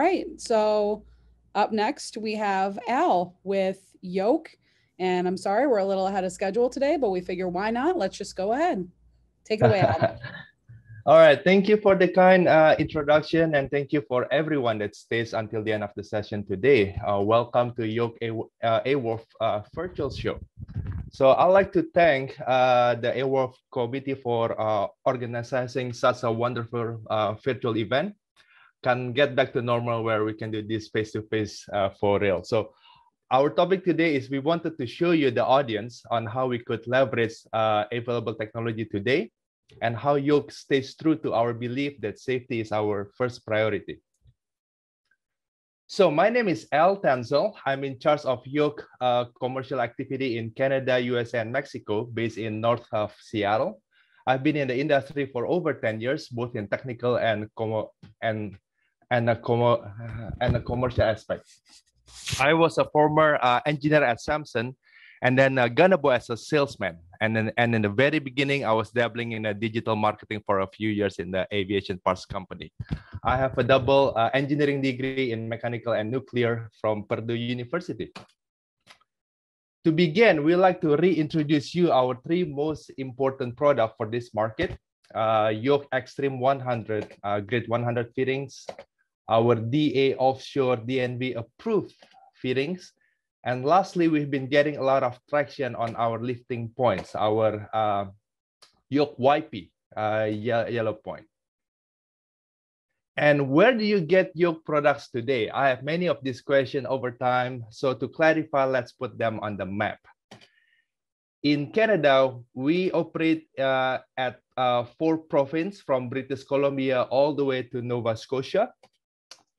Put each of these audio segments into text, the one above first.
right, so up next we have Al with Yoke. And I'm sorry, we're a little ahead of schedule today, but we figure why not? Let's just go ahead. Take it away, Al. All right, thank you for the kind introduction, and thank you for everyone that stays until the end of the session today. Welcome to Yoke AWRF virtual show. So I'd like to thank the AWRF committee for organizing such a wonderful virtual event. Can get back to normal where we can do this face-to-face for real. So our topic today is we wanted to show you the audience on how we could leverage available technology today and how Yoke stays true to our belief that safety is our first priority. So my name is Al Tanzel. I'm in charge of Yoke commercial activity in Canada, USA, and Mexico, based in north of Seattle. I've been in the industry for over 10 years, both in technical and a commercial aspect. I was a former engineer at Samsung, and then Ganabo as a salesman. And in the very beginning, I was dabbling in digital marketing for a few years in the aviation parts company. I have a double engineering degree in mechanical and nuclear from Purdue University. To begin, we'd like to reintroduce you our three most important products for this market. Yoke Extreme 100, grade 100 fittings, our DA offshore DNV approved fittings, and lastly, we've been getting a lot of traction on our lifting points, our Yoke YP, yellow point. And where do you get Yoke products today? I have many of these questions over time. So to clarify, let's put them on the map. In Canada, we operate at 4 provinces from British Columbia all the way to Nova Scotia.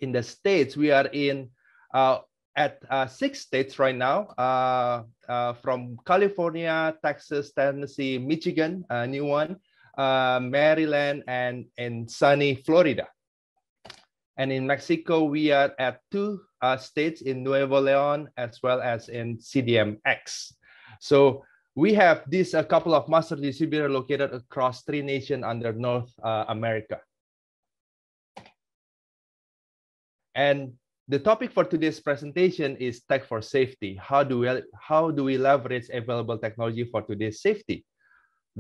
In the States, we are in at 6 states right now, from California, Texas, Tennessee, Michigan, a new one, Maryland, and sunny Florida. And in Mexico, we are at 2 states in Nuevo León, as well as in CDMX. So we have a couple of master distributors located across 3 nations under North America. And the topic for today's presentation is tech for safety. How do we leverage available technology for today's safety?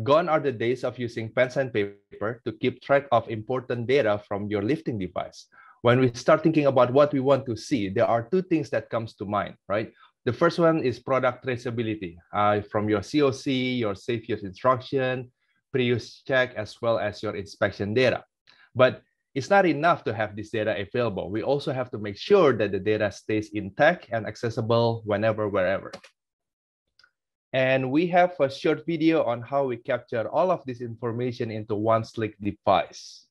Gone are the days of using pens and paper to keep track of important data from your lifting device. When we start thinking about what we want to see, there are 2 things that comes to mind, right? The first one is product traceability from your COC, your safe use instruction, pre-use check, as well as your inspection data. But it's not enough to have this data available. We also have to make sure that the data stays intact and accessible whenever, wherever. And we have a short video on how we capture all of this information into one slick device.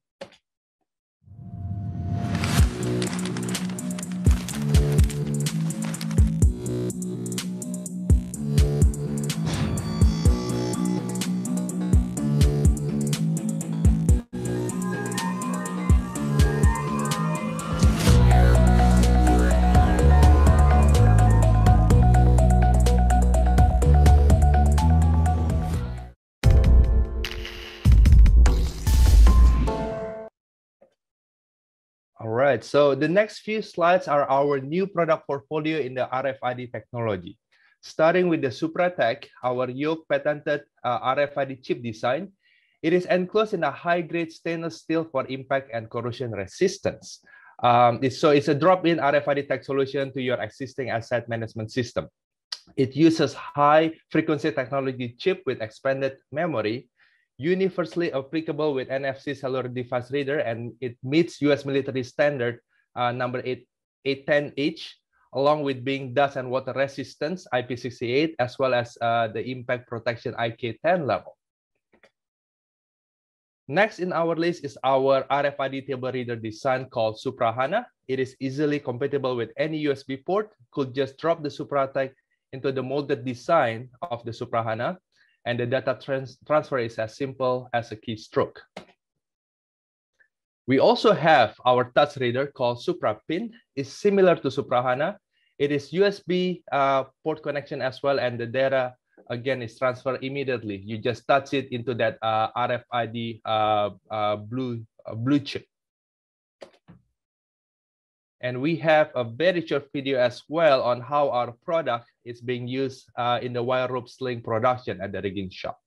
All right, so the next few slides are our new product portfolio in the RFID technology. Starting with the SupraTech, our Yoke patented RFID chip design. It is enclosed in a high-grade stainless steel for impact and corrosion resistance. So it's a drop-in RFID tech solution to your existing asset management system. It uses high-frequency technology chip with expanded memory, universally applicable with NFC cellular device reader, and it meets US military standard number 810H, along with being dust and water resistance IP68, as well as the impact protection IK10 level. Next in our list is our RFID table reader design called SupraHana. It is easily compatible with any USB port. Could just drop the SupraTech into the molded design of the SupraHana, and the data transfer is as simple as a keystroke. We also have our touch reader called SupraPin. It's similar to SupraHana. It is USB port connection as well, and the data, again, is transferred immediately. You just touch it into that RFID blue chip. And we have a very short video as well on how our product is being used in the wire rope sling production at the rigging shop.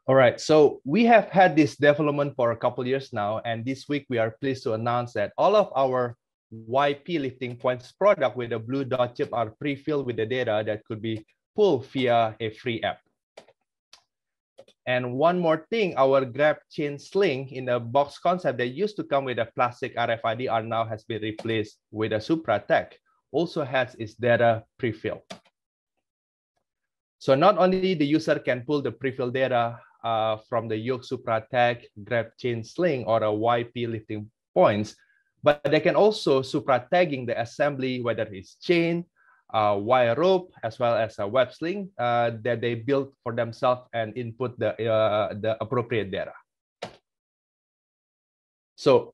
All right, so we have had this development for a couple of years now, and this week we are pleased to announce that all of our YP lifting points product with a blue dot chip are pre-filled with the data that could be pulled via a free app. And one more thing, our grab chain sling in the box concept that used to come with a plastic RFID now has been replaced with a Supra Tech, also has its data pre-filled. So not only the user can pull the pre-filled data from the Yoke Supra Tech, grab chain sling, or a YP lifting points, but they can also Supra tagging the assembly, whether it's chain, wire rope, as well as a web sling that they built for themselves and input the appropriate data. So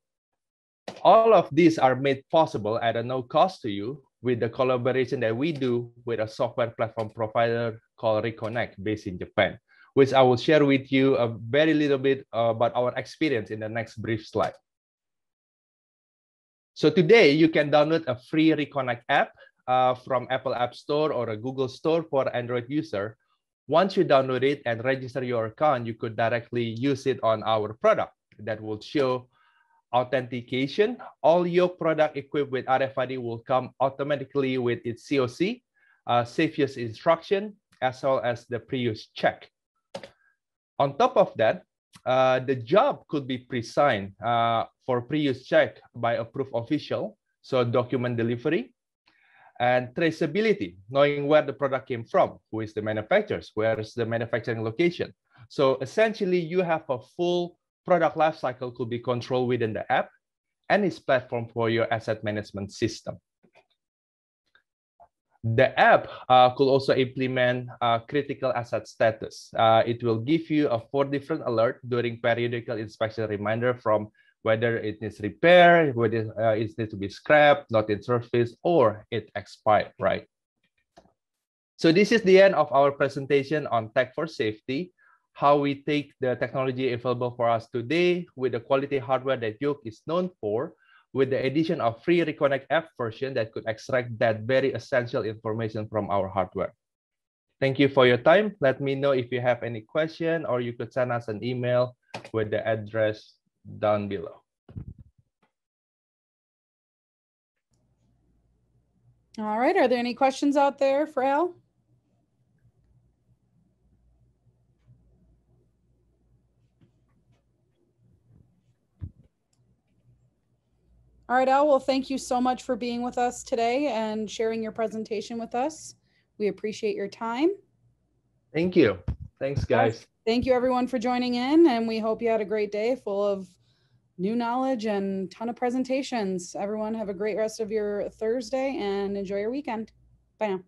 all of these are made possible at a no cost to you with the collaboration that we do with a software platform provider called Reconnect based in Japan, which I will share with you a very little bit about our experience in the next brief slide. So today you can download a free Reconnect app from Apple App Store or a Google Store for Android user. Once you download it and register your account, you could directly use it on our product that will show authentication. All Yoke product equipped with RFID will come automatically with its COC, safe use instruction, as well as the pre-use check. On top of that, the job could be pre-signed for pre-use check by approved official, so document delivery, and traceability, knowing where the product came from, who is the manufacturers, where is the manufacturing location. So essentially, you have a full product lifecycle could be controlled within the app and its platform for your asset management system. The app could also implement critical asset status. It will give you a 4 different alerts during periodical inspection reminder from whether it needs repair, whether it needs to be scrapped, not in service, or it expired, right? So this is the end of our presentation on Tech for Safety, how we take the technology available for us today with the quality hardware that Yoke is known for, with the addition of free Reconnect app version that could extract that very essential information from our hardware. Thank you for your time. Let me know if you have any question, or you could send us an email with the address down below. All right, are there any questions out there for Al? All right, Al, well, thank you so much for being with us today and sharing your presentation with us. We appreciate your time. Thank you. Thanks, guys. Thank you, everyone, for joining in, and we hope you had a great day full of new knowledge and a ton of presentations. Everyone have a great rest of your Thursday and enjoy your weekend. Bye now.